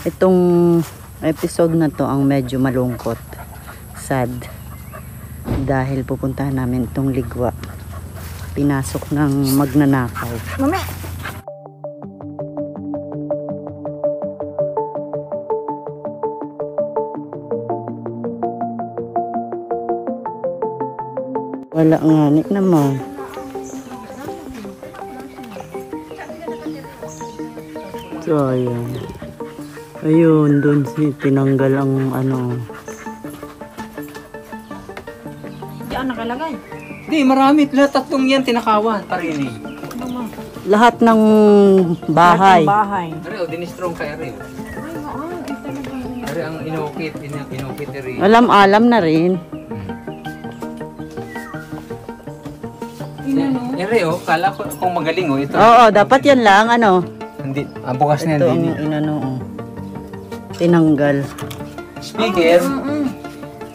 Itong episode na to ang medyo malungkot, sad, dahil pupuntahan namin itong Ligwa. Pinasok ng magnanakaw. Mami! Wala nga naman. So, ayan. Ayun, doon tinanggal ang ano. Diyan nakalagay. Hindi, marami. Lahat tatlong yan tinakawan. Parini. Lahat ng bahay. Areo, dinistrong kay Areo. Areo ang inukit. Inukit Areo. Alam na rin. Areo, kala ko kung magaling oh. Ito. Oo, dapat yan lang, ano. Hindi, bukas na yan Ito din. ang inano, tinanggal. Speaker,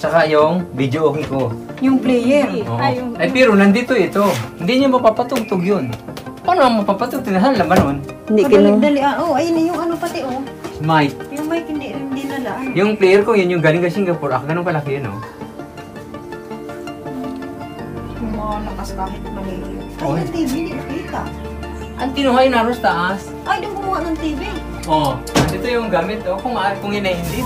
tsaka yung video okay ko. Yung player. Oo. Ay, pero nandito ito. Hindi niya mapapatugtog yun. Paano ang mapapatugtog? Tinahan laman nun. Hindi Dali, ayun na yung ano pati, Mic. Yung mic hindi nalaan. Yung player ko, yun yung galing ka Singapore. Ganun kalaki yun, oh. Yung mga lakas kahit maliit. Ay, Oy. yung TV, hindi nakita. Ang tinuhay naros taas. Ay, doon gumawa ng TV. Oo. Nandito yung gamit, oh. Kung yun ay hindi,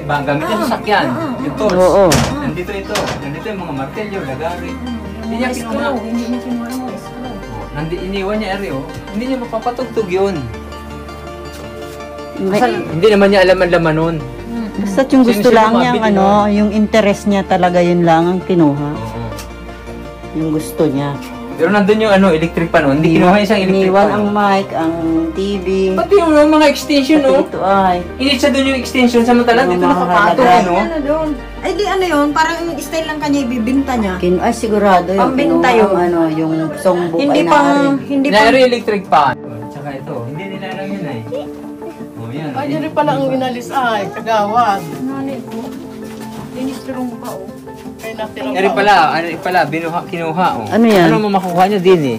gamit yung sasakyan. Yung tools. Oo. Nandito ito. Nandito yung mga martelyo, lagari. Hindi niya kinuha. Hindi niya kinuha yung mga screw. Iniwan niya, Areo. Hindi niya mapapatugtog yun. May, Hindi naman niya alam ang laman nun. basta yung gusto Sino lang mabili niyang, yung interest niya talaga yun lang ang kinuha. Oo. Yung gusto niya. Pero nandun yung electric pan, oh. Hindi kinuha isang electric Iniwan pan. ang mic, ang TV. Pati yung mga extension, oh. Ito ay. Initsa doon yung extension, samantala dito Mga nakapatong, halaga. no? Ano doon? Ay, di ano yun? Parang yung style lang kanya ibibinta niya. Ay, sigurado yung Pambinta kinuha yun. ang, yung songbook Hindi ay pang, naarin. hindi pang. Naari electric pan. Tsaka ito, hindi nila alam yun, ay. Oh, yan. Ay, yun rin pala ang inalis ay, kagawad. Nanay ko. Dinistrong pa, Kaya natirang Ari pala, kinuha, oh. Ano yan? Ano makukuha niya din, eh.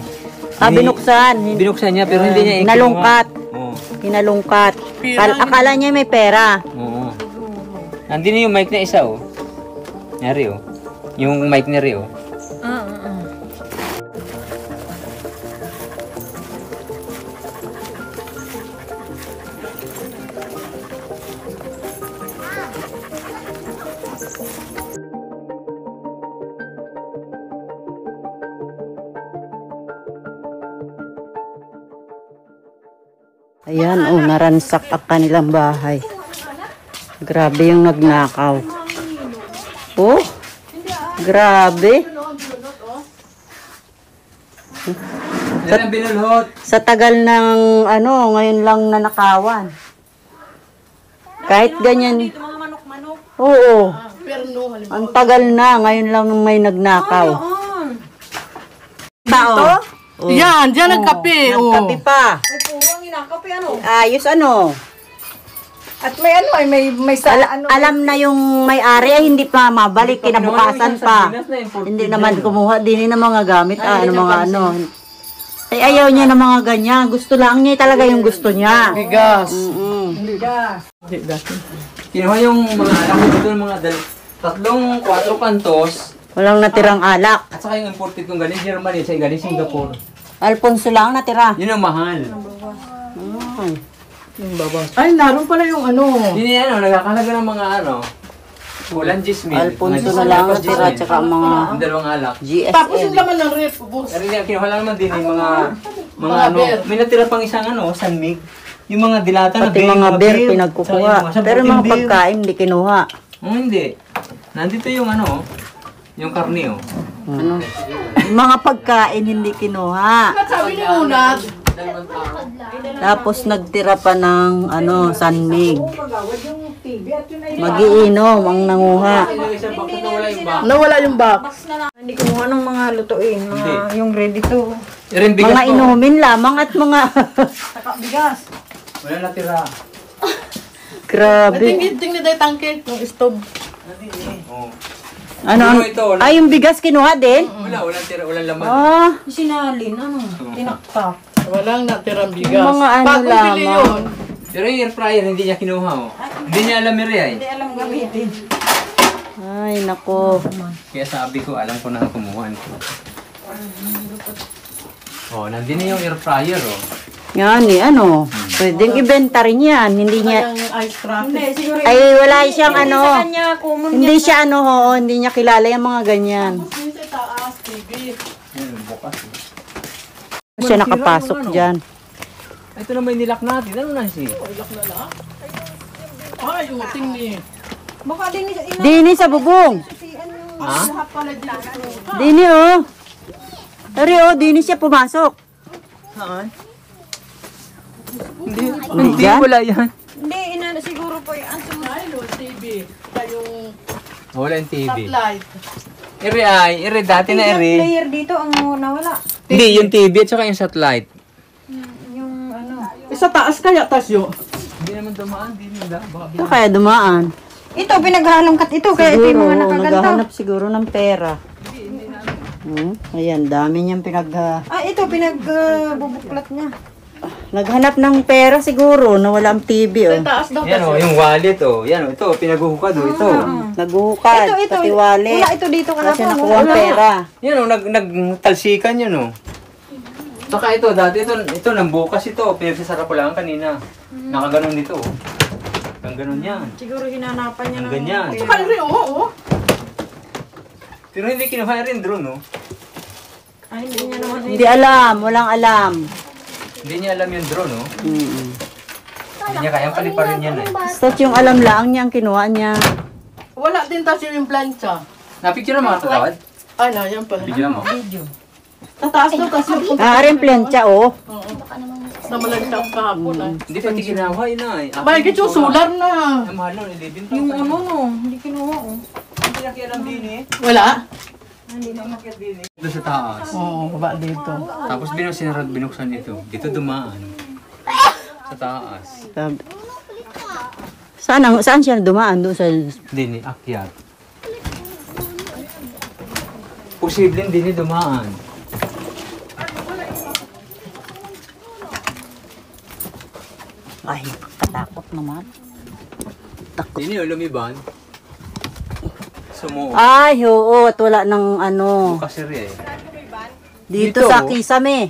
Binuksan. Binuksan niya, pero hindi niya Nalungkat. Oo. Hinalungkat. Pirang- Akala niya may pera. Oo. Nandun yung mic na isa, oh. Nari, oh. Yung mic na rin, oh. Ayan, naransak ang kanilang bahay. Grabe yung nagnakaw. Oh, grabe. Yan ang binulhot. Sa tagal ng ngayon lang nanakawan. Kahit ganyan. Mga manok-manok. Oo. Perno, halimbawa. Ang tagal na, ngayon lang may nagnakaw. Ito? Yan, diyan nagkape. Nagkape pa. Ay, puro ang inakape, ano? Ayos At may ano, ay may sa ano. Alam na yung may-ari ay hindi pa mabalik, kinabukasan pa. Hindi naman kumuha din ng mga gamit, mga ano. Ay ayaw niya ng mga ganyan. Gusto lang niya talaga yung gusto niya. Bigas. Kinuha yung mga alam ko dito, mga 4 kantos. Walang natirang alak. At saka yung imported kong galing Germany, sa galing Singapore. Alfonso lang natira. Yun ang mahal. Ay, naroon pala yung ano. Yun yung nagkakalaga ng mga Ulan Gismil. Alfonso na lang natira, tsaka ang mga Yung dalawang alak. Tapos yung GSM. laman ng ref, boss. Pero kinuha lang naman din yung mga beer. may natira pang isang sanmig. Yung mga dilata na Pati mga beer pinagkukuha. Pero yung mga pagkain hindi kinuha. Hindi. Nandito yung yung karne, oh. Yung mga pagkain hindi kinuha. Sabi ni Unat, Tapos nagtira pa ng sanmig. Magiinom ang nanguha. nawala yung box. Hindi kumuha ng mga lutuin, yung ready to. Mga inumin lamang at mga Bigas. Wala natira. grabe. Tingin na tangke, yung stove. Oh. Ano? Ito, Ay, yung bigas kinuha din? walang tira, walang laman. Ah, Sinalin, tinaktak. Walang natirang bigas. Yung mga Bagong bili lamang. yun. Pero yung air fryer, hindi niya kinuha, oh. Hindi niya alam yun, eh. Hindi alam gamitin. Ay, nako. Kaya sabi ko, alam ko na kumuha ko. Oh, nandun na yung air fryer, oh. Yan eh, ano. Pwedeng ibenta rin yan. Hindi niya, Yung ice traffic. Hindi, siguro ay wala siyang ano. sa kanya, common Hindi siya ano, oo, hindi niya kilala yung mga ganyan. Yung sa taas, TV. Yan, bukas, eh. Siya nakapasok dyan. Ito naman yung nilak natin. Ano na siya? Ilak na lang. Ay, uting ni. Baka din sa ina. Dini sa bubong. Ha? Lahat pala dito. Dini oh. Dari oh, dini siya pumasok. Saan? Hindi dyan? Wala yan. Hindi, ina siguro po yung answer. Ay, no, TV. Yung Wala yung TV. spotlight. Ere dati na ere. Player dito ang nawala. Hindi, yung TV at saka yung satellite. Yung ano. Sa taas kaya, Tasyo? Hindi naman dumaan, hindi nila. Baka Ito kaya dumaan. Ito, pinaghalongkat ito. Kaya ito yung mga Siguro, nakaganto. naghahanap siguro ng pera. Ayan, dami niyang Ah, ito, pinagbubuklat niya. naghanap ng pera siguro, nawala ang TV oh. Sa taas daw, yan, oh, Tasyo. yung wallet, oh. Yan, oh, ito, pinaguhukad, oh, ito. Naguhukad, Ito. pati wallet. Wala ito dito Kasi kahapon. nakuha ang pera. Yan, oh, nagtalsikan yun, oh. Saka ito, dati ito, nambukas ito. Pinagsasara ko lang kanina. Nakaganon dito, oh. Hanggang ganon yan. Siguro hinanapan niya ng Ganyan. pera. Saka rin, oo. Pero hindi kinuha rin drone, oh. Ay, hindi niya naman. Hindi alam, walang alam. Hindi niya alam yung drone, oh. Mm. Hindi niya kayang paliparin yan, eh. Basta't yung alam lang niya ang kinuha niya. Wala din, Tasyo, yung plancha. Napicture na mga katawad? Ay, na, yan pala. Video mo. Sa taas daw, Tasyo. Aaring plancha oh. Oo. Sa malagta ang kahapon, ay. Hindi pati ginawa, yun, ay. Mahigit yung solar na. Ang mahal nun, 11,000. Yung ano, no. Hindi kinuha, oh. Hindi nakialam din, eh. Wala? Doon sa taas. Oo, baba dito. Tapos binuksan dito. Dito dumaan. Sa taas. Saan siya dumaan doon sa... Dini, akyat. Posibleng dini dumaan. Ay, katakot naman. Dini, lumiban. Sumuot. Ay, oo, at wala ng ano. Bukas rin, eh. Dito Dito, sa oh. Kisame.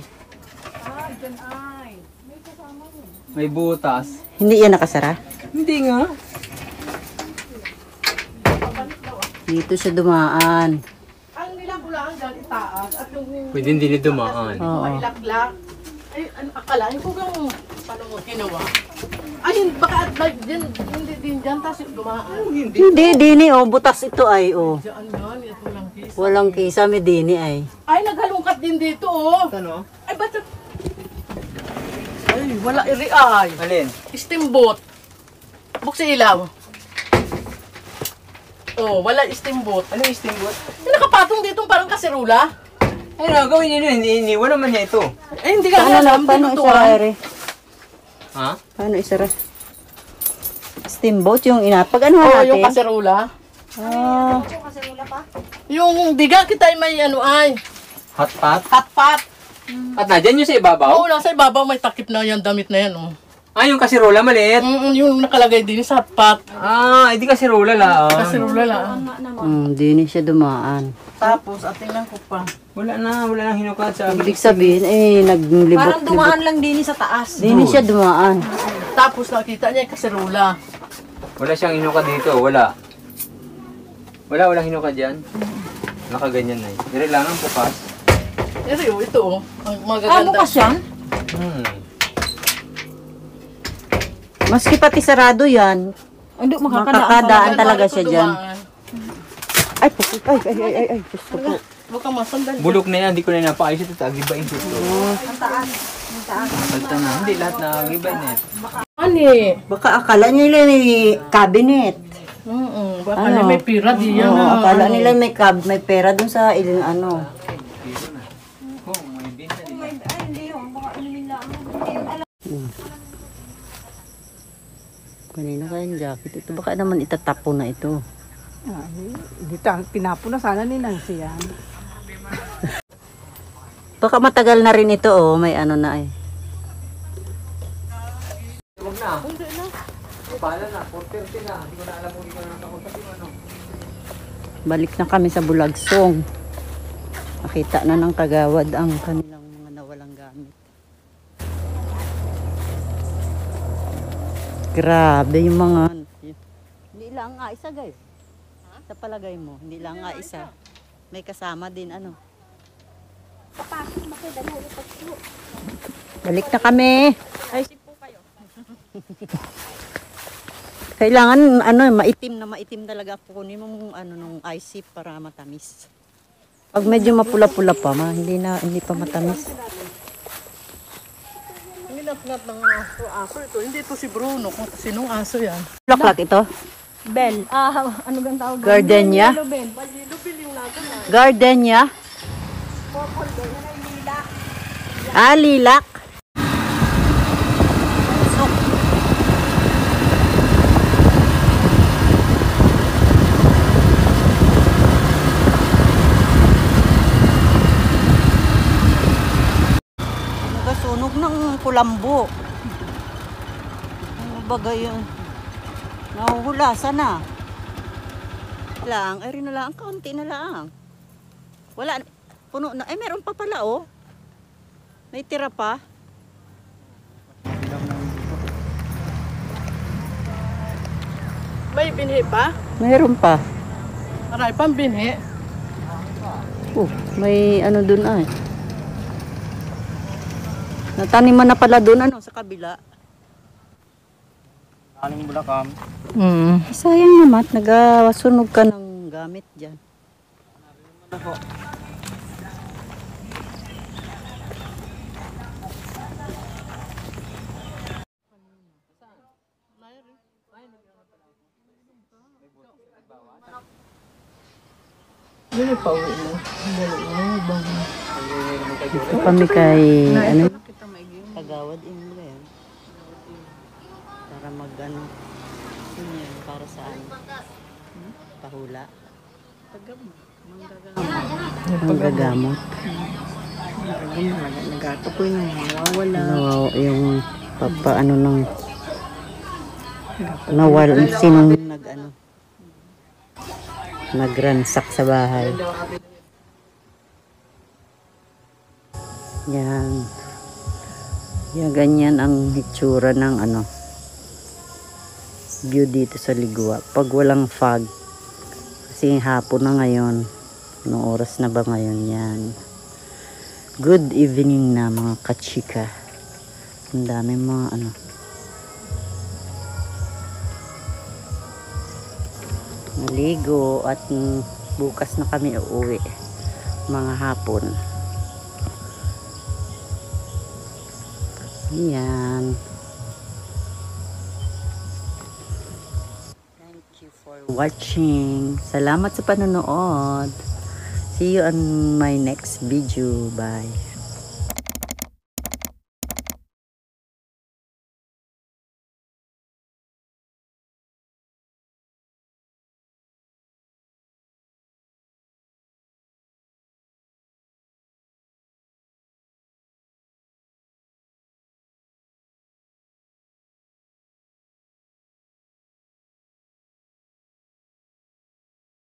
May butas. Hindi yan nakasara. Hindi nga. Dito siya dumaan. Ang nilagulaan dyan, itaas. At yung Pwede dini dumaan. Oo. ilaglag. Ay, ano, akalain ko kung paano mo ginawa. Ay, baka hindi din dyan, Tasyo, dumaan. Hindi, dini oh, butas ito ay oh. Diyan yan, ito lang kisa. Walang Kisame dini ay. Ay, naghalungkat din dito, oh. Ano? Ay, ba't? Ay, wala iri ay. Alin? Steamboat. Buksi ilaw. Oh, wala steamboat. Ano yung steamboat? Yung nakapatong dito parang kaserula. Ay, gawin niyo yun. Iniwan naman niya ito. Eh, hindi ka Paano na, alam, paano tinutuan. isara ere? Ha? Paano isara? Steamboat yung inapag ano Oo, natin? yung kaserula. Ah, Yung diga kita ay may ano ay, Hot pot? hotpot. At nandyan yung sa ibabaw? Oo, nasa ibabaw may takip na yan, damit na yan, oh. Ah, yung kasirola maliit. Yung nakalagay din sa hotpot. Ah, hindi kasirola lang. Kaserula lang. dini siya dumaan. Tapos, tingnan ko pa. Wala nang hinukad sa akin. Ibig sabihin, eh, naglibot-libot. Parang dumaan lang din sa taas. Dini siya dumaan. Tapos nakita niya yung kaserula. Wala siyang hinukad dito, wala. Walang hinukad dyan. Nakaganyan na eh. Dire lang ang pupas. Pero ito, oh. Ang Ah, magaganda. bukas yan? Maski pati sarado yan, Hindi, makakadaan talaga siya dyan. Dumaan. Ay, puso, ay, gusto po. Huwag kang masandal. Bulok na yan, hindi ko na napaayos ito. Agibain ko ito. Ang taas. Salta na. Hindi, lahat na agibain eh. Ani? Baka akala nila may cabinet. Baka Ano? may pira di yan. Oo, akala nila may pera dun sa ilang ano. Oh, may bin na nila. Kanina kayang jacket ito. Baka naman itatapo na ito. Tinapo na sana ni Nancy yan. Baka matagal na rin ito oh. May ano na eh. na. Hindi na. Pala na, 4:30 na. Hindi ko na alam kung hindi ko na nakausap yung ano. Balik na kami sa Bulagsong. Nakita na ng kagawad ang kanilang mga nawalang gamit. Grabe yung mga... Hindi lang nga isa guys. Sa palagay mo, hindi lang nga isa. May kasama din ano. Balik na kami. Ay, sipo kayo. Kailangan ano, maitim talaga ako. Kunin mo ano nung ice para matamis. Pag medyo mapula-pula pa, hindi pa matamis. Nginat-ngat ng aso ito. Hindi ito si Bruno. Kung sinong aso yan? Bulaklak ito? Bell. Ano gang tawag? Gardenia? Yellow bell. Balilo-bil yung natin. Gardenia? Lilac. Sunog ng kulambo. Ano ba gayon? Nahuhulasan na. Lang, ay rin na lang, kaunti na lang. Wala, puno na. Ay, meron pa pala, oh. May tira pa. May binhi pa? Meron pa. Aray, pang binhi. May ano dun ay. Nataniman na pala dun, ano, sa kabila. Aning bulakam. Sayang naman, nagasunog ka ng gamit dyan. Yun yung pauwi mo. Ito kami kay, ano, kagawad mo yan. Para mag, ano, yun yan, para saan? Pahula. Manggagamot. Nagatukoy na. Nawawala. Yung papaano ng nawal, sinong nag-ano, nagransak sa bahay. Yan. Yan, ganyan ang hitsura ng ano, view dito sa Ligwa. Pag walang fog, kasi hapon na ngayon. Anong oras na ba ngayon? Yan. Good evening na mga kachika. Ang dami mga ano. Naligo at bukas na kami uuwi. Mga hapon. Ayan. Thank you for watching. Salamat sa panonood. See you on my next video. Bye.